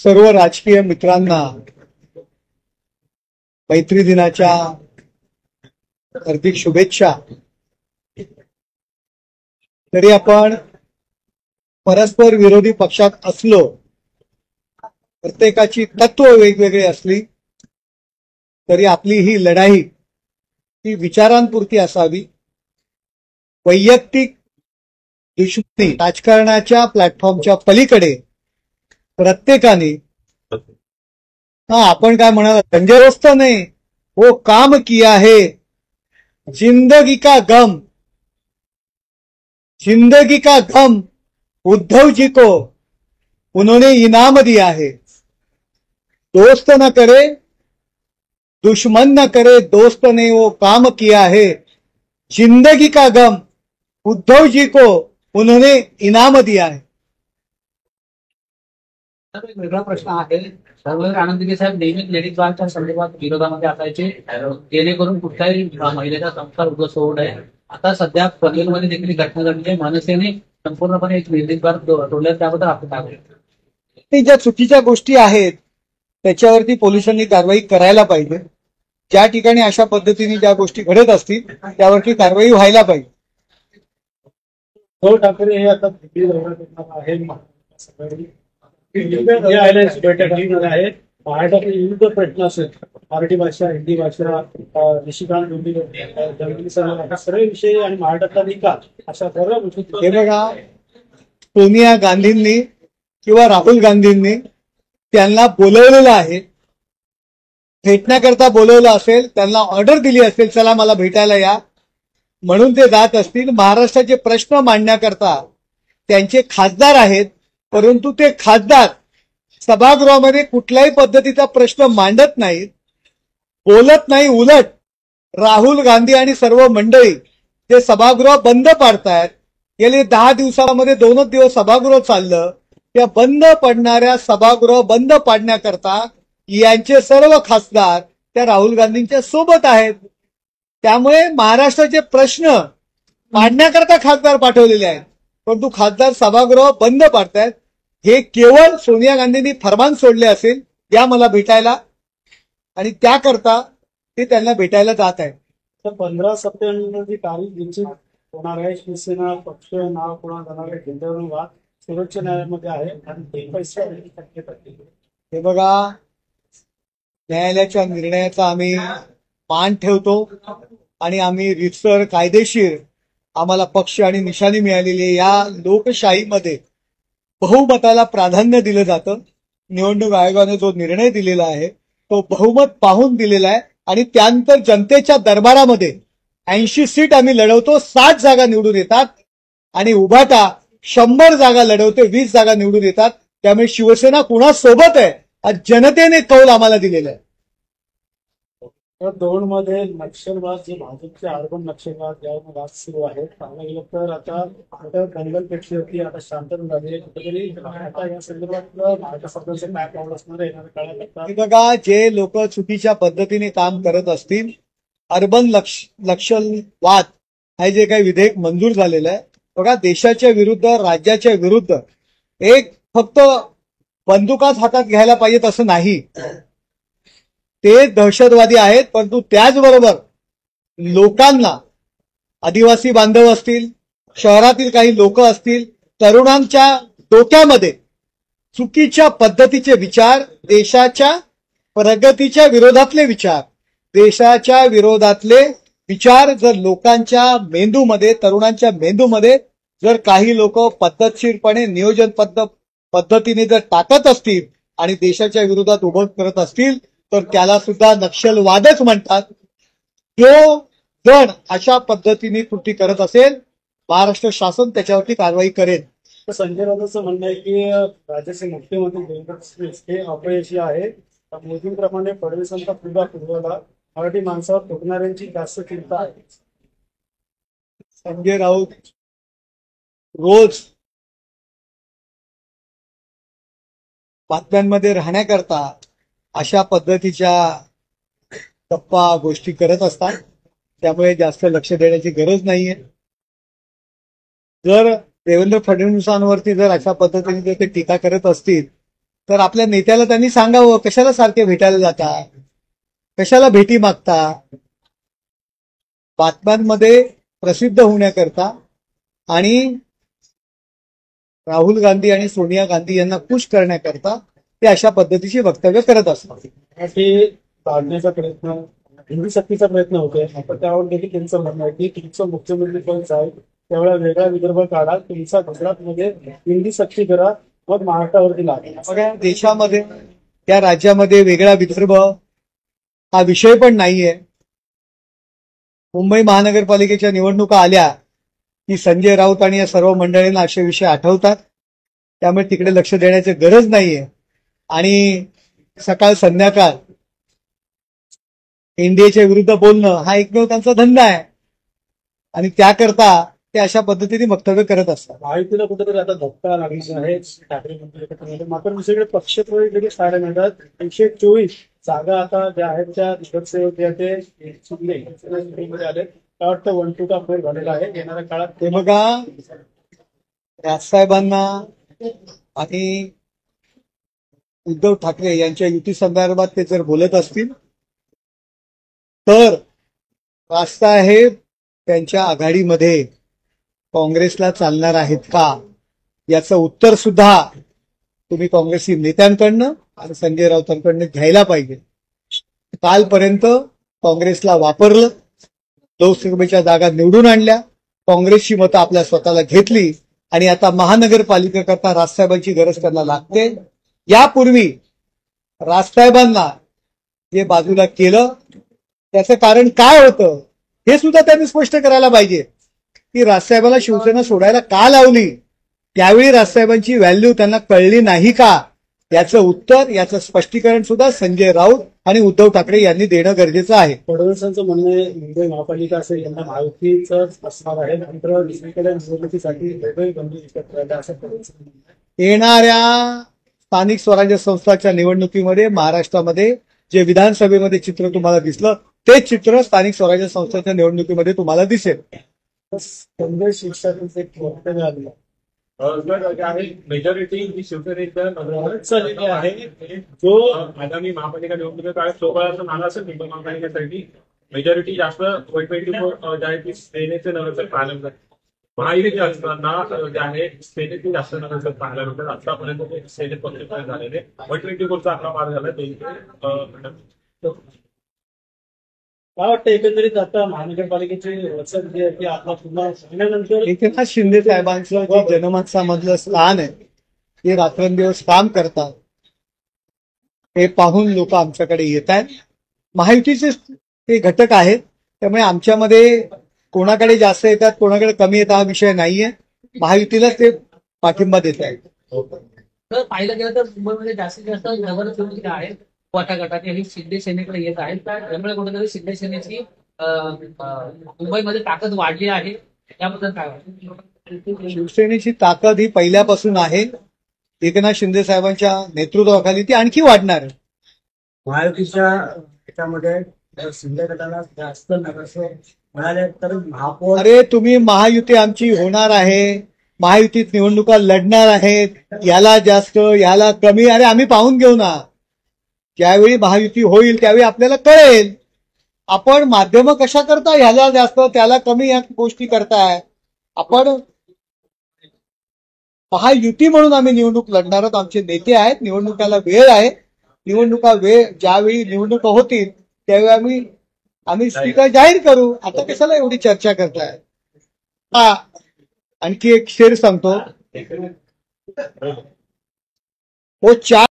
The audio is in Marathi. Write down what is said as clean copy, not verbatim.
सर्व राजकीय मित्रांना मैत्री दिनाच्या हार्दिक शुभेच्छा। तरी आपण परस्पर विरोधी पक्षात असलो, प्रत्येकाची तत्व वेगवेगळी असली तरी आपली ही लढाई ही विचारांपुरती असावी। वैयक्तिक दुश्मनी राजकारणाच्या प्लॅटफॉर्मच्या पलीकडे प्रत्येकाने आपण काय म्हणाला, तंजरुस्त ने वो काम किया है, जिंदगी का गम उद्धव जी को उन्होंने इनाम दिया है। दोस्त न करे दुश्मन न करे, दोस्त ने वो काम किया है, जिंदगी का गम उद्धव जी को उन्होंने इनाम दिया है। एक वेगळा प्रश्न आहे। सर्वोदय आनंदगे साहेब नेहमी लेडीज बारच्या संदर्भात विरोधामध्ये असायचे, जेणेकरून कुठल्याही महिलेचा संस्कार उद्ध्वस्त होऊ नये। आता सध्या पनवेलमध्ये देखील घटना घडली आहे। मनसेने संपूर्णपणे एक लेडीज बार तोडल्या, त्याबद्दल आपण काय बोलतो? ज्या चुकीच्या गोष्टी आहेत त्याच्यावरती पोलिसांनी कारवाई करायला पाहिजे। ज्या ठिकाणी अशा पद्धतीने ज्या गोष्टी घडत असतील त्यावरती कारवाई व्हायला पाहिजे। उद्धव ठाकरे हे आता दिल्ली दौऱ्यात येणार आहे। बैठक आहे। महाराष्ट्रातील विविध प्रश्न असेल, मराठी भाषा, हिंदी भाषा, निशिकांत सर्व विषय आणि महाराष्ट्रातला निकाल अशा सर्व गोष्टी। हे बघा, सोनिया गांधींनी किंवा राहुल गांधींनी त्यांना बोलवलेलं आहे, भेटण्याकरता बोलवलं असेल, त्यांना ऑर्डर दिली असेल चला मला भेटायला या, म्हणून ते जात असतील। महाराष्ट्राचे प्रश्न मांडण्याकरता त्यांचे खासदार आहेत, परंतु ते खासदार सभागृहामध्ये कुठल्याही पद्धतीचा प्रश्न मांडत नाहीत, बोलत नाही। उलट राहुल गांधी आणि सर्व मंडळी ते सभागृह बंद पाडतायत। गेले 10 दिवसामध्ये 2 दिवस सभागृह चाललं। त्या बंद पडणाऱ्या सभागृह बंद पाडण्याकरता यांचे सर्व खासदार त्या राहुल गांधींच्या सोबत आहेत। त्यामुळे महाराष्ट्राचे प्रश्न मांडण्याकरता खासदार पाठवलेले आहेत, परंतु खासदार सभागृह बंद पाडतायत। हे केवळ सोनिया गांधींनी फरमान सोडले असेल, या मला भेटायला, आणि त्याकरता ते त्यांना भेटायला जात आहेत। तर 15 सप्टेंबर जी तारीख निश्चित होणार आहे, शिवसेना पक्ष नाव कोणा जाणार आहे केंद्रावरून वाद सर्वोच्च न्यायालयामध्ये आहे आणि ते पैसे हे बघा, न्यायालयाच्या निर्णयाचा आम्ही मान ठेवतो आणि आम्ही रीतसर कायदेशीर आम्हाला पक्ष आणि निशाणी मिळालेली आहे। या लोकशाहीमध्ये बहुमताला प्राधान्य दिलं जातं। निवडणूक आयोगाने जो निर्णय दिलेला आहे तो बहुमत पाहून दिलेला आहे आणि त्यानंतर जनतेच्या दरबारामध्ये 80 सीट आम्ही लढवतो, 60 जागा निवडून येतात आणि उभाटा 100 जागा लढवते, 20 जागा निवडून येतात। त्यामुळे शिवसेना कुणासोबत आहे आज जनतेने कौल आम्हाला दिलेला आहे। तर दौंडमध्ये नक्षलवाद जे भाजपचे अर्बन नक्षलवाद यावर वाद सुरू आहे। पाहायला गेलं तर आता दंगल पेटली होती, आता शांतता झाली आहे। कुठेतरी आता या संदर्भात महाराष्ट्र सरकारचे काय पाऊल असणार आहे काळात? बघा, जे लोक चुकीच्या पद्धतीने काम करत असतील, अर्बन नक्षलवाद हे जे काही विधेयक मंजूर झालेलं आहे, बघा देशाच्या विरुद्ध, राज्याच्या विरुद्ध एक फक्त बंदुकाच हातात घ्यायला पाहिजेत असं नाही। ते दहशतवादी आहेत, परंतु त्याचबरोबर लोकांना, आदिवासी बांधव असतील, शहरातील काही लोक असतील, तरुणांच्या डोक्यामध्ये चुकीच्या पद्धतीचे विचार, देशाच्या प्रगतीच्या विरोधातले विचार, देशाच्या विरोधातले विचार जर लोकांच्या मेंदूमध्ये, तरुणांच्या मेंदूमध्ये जर काही लोक पद्धतशीरपणे नियोजन पद्धतीने जर टाकत असतील आणि देशाच्या विरोधात उभं करत असतील तर त्याला सुद्धा नक्षलवादच म्हणतात। जो जण अशा पद्धतीने कृती करत असेल, महाराष्ट्र शासन त्याच्यावरती कारवाई करेल। संजय राऊतांचं म्हणणं आहे की राज्याचे मुख्यमंत्री देवेंद्र फडणवीस हे अपयशी आहे। मोदींप्रमाणे फडणवीसांचा पुरा फुगवला, मराठी माणसावर फुगणाऱ्यांची जास्त चिंता आहे। संजय राऊत रोज बातम्यांमध्ये राहण्याकरता अशा पद्धतीच्या गप्पा गोष्टी करत असतात, त्यामुळे जास्त लक्ष देण्याची गरज नाहीये। जर देवेंद्र फडणवीसांवरती जर अशा पद्धतीने जर ते टीका करत असतील तर आपल्या नेत्याला त्यांनी सांगावं, कशाला सारखे भेटायला जाता, कशाला भेटी मागता. बातम्यांमध्ये प्रसिद्ध होण्याकरता आणि राहुल गांधी आणि सोनिया गांधी यांना खुश करण्याकरता ते अशा पद्धतीची वक्तव्य करत असतात. ते काढण्याचा प्रयत्न, हिंदी सक्तीचा प्रयत्न होतोय. आपण त्यावर देखील त्यांचं म्हणणं आहे की तुमचं मुख्यमंत्री कोण आहे त्यावेळेला वेगळा विदर्भ काढा, तुमचा गुजरातमध्ये हिंदी सक्ती करा, मग महाराष्ट्रावरती लागा. बघा, देशामध्ये त्या राज्यामध्ये वेगळा विदर्भ हा विषय पण नाहीये. मुंबई महानगरपालिकेच्या निवडणुका आल्या की संजय राऊत आणि या सर्व मंडळींना असे विषय आठवतात. त्यामुळे तिकडे लक्ष देण्याची गरज नाहीये. आणि सकाळ संध्याकाळ एनडीएच्या विरुद्ध बोलणं हा एकमेव त्यांचा धंदा आहे आणि त्याकरता ते अशा पद्धतीने वक्तव्य करत असतात. महायुतीला कुठेतरी आता धक्का लागलेला आहे. ठाकरे मंत्री एकत्र आले, मात्र दुसरीकडे पक्षप्रवेश देखील पाहायला मिळतात. 124 जागा आता ज्या आहेत त्या नगरसेवक जे ते शिंदेमध्ये आले. काय वाटतं 1-2 का फेर झालेला आहे येणाऱ्या काळात? ते बघा, राजसाहेबांना आणि उद्धव ठाकरे यांच्या युती संदर्भात ते जर बोलत असतील तर राजसाहेब त्यांच्या आघाडीमध्ये काँग्रेसला चालणार आहेत का याचं उत्तर सुद्धा तुम्ही काँग्रेसी नेत्यांकडनं आणि संजय राऊतांकडनं घ्यायला पाहिजे. कालपर्यंत काँग्रेसला वापरलं, लोकसभेच्या जागा निवडून आणल्या, काँग्रेसची मतं आपल्या स्वतःला घेतली आणि आता महानगरपालिकेकरता राजसाहेबांची गरज त्यांना लागते. यापूर्वी राजसाहेबांना जे बाजूला केलं त्याचं कारण काय होतं हे सुद्धा त्यांनी स्पष्ट करायला पाहिजे. की राजसाहेबांना शिवसेना सोडायला का लावली, त्यावेळी राजसाहेबांची व्हॅल्यू त्यांना कळली नाही का, याचं उत्तर, याचं स्पष्टीकरण सुद्धा संजय राऊत आणि उद्धव ठाकरे यांनी देणं गरजेचं आहे. फडणवीसांचं म्हणणं आहे मुंबई महापालिका असेल यांना महायुतीच असणार आहे, नंतर दुसरीकडे निवडणुकीसाठी दोघंही बंधू एकत्र राहिले असं फडणवीस म्हणणं आहे. येणाऱ्या स्थानिक स्वराज्य संस्थांच्या निवडणुकीमध्ये महाराष्ट्रामध्ये जे विधानसभेमध्ये चित्र तुम्हाला दिसलं तेच चित्र स्थानिक स्वराज्य संस्थांच्या निवडणुकीमध्ये तुम्हाला दिसेल. संजय शिरसाटांचं एक वक्तव्य आलं मेजॉरिटी ही शिवसेनेच्या चाललेली आहे. जो आगामी महापालिका निवडणुकीच्या काळात सोबत नाला असेल मुंबई महापालिकेसाठी मेजॉरिटी जास्त 124 जे आहे ती सेनेचे नगरसेवक पाहायला मिळतात. महायुती असताना जे आहे सेनेचे जास्त नगरसेवक पाहायला मिळतात. आतापर्यंत सेनेत पक्ष झालेले 124चा आकडा पार झाला. काय वाटतं एकंदरीत आता महानगरपालिकेची वचन जी आहे ती आता पुन्हा महिन्यानंतर एकनाथ शिंदे साहेबांचं जे जनमानसामधलं स्थान आहे ते रात्रंदिवस काम करतात हे पाहून लोक आमच्याकडे येत आहेत. महायुतीचे ते घटक आहेत त्यामुळे आमच्यामध्ये कोणाकडे जास्त येतात कोणाकडे कमी येतात हा विषय नाहीये. महायुतीलाच ते पाठिंबा देत आहेत. तर पाहिलं गेलं तर मुंबईमध्ये जास्तीत जास्त नगरसेवक आहेत गटाचे हे शिंदे सेनेकडे येत आहेत. त्यामुळे कुठेतरी शिंदे सेनेची मुंबईमध्ये ताकद वाढली आहे. त्याबद्दल काय वाटतं? शिवसेनेची ताकद ही पहिल्यापासून आहे. एकनाथ शिंदे साहेबांच्या नेतृत्वाखाली ती आणखी वाढणार आहे. महायुतीच्या याच्यामध्ये शिंदे गटाला जास्त नगरसेवक मिळाले तर महापौर अरे तुम्ही महायुती आमची होणार आहे, महायुतीत निवडणुका लढणार आहेत, याला जास्त याला कमी, अरे आम्ही पाहून घेऊ ना. ज्यावेळी महायुती होईल त्यावेळी आपल्याला कळेल. आपण माध्यम कशा करता ह्याला जास्त त्याला कमी या गोष्टी करताय. आपण महायुती म्हणून आम्ही निवडणूक लढणार आहोत. आमचे नेते आहेत, निवडणुकाला वेळ आहे. ज्यावेळी निवडणुका होतील त्यावेळी आम्ही स्पीकर जाहीर करू. आता कशाला एवढी चर्चा करताय. हा आणखी एक शेर सांगतो. हो 4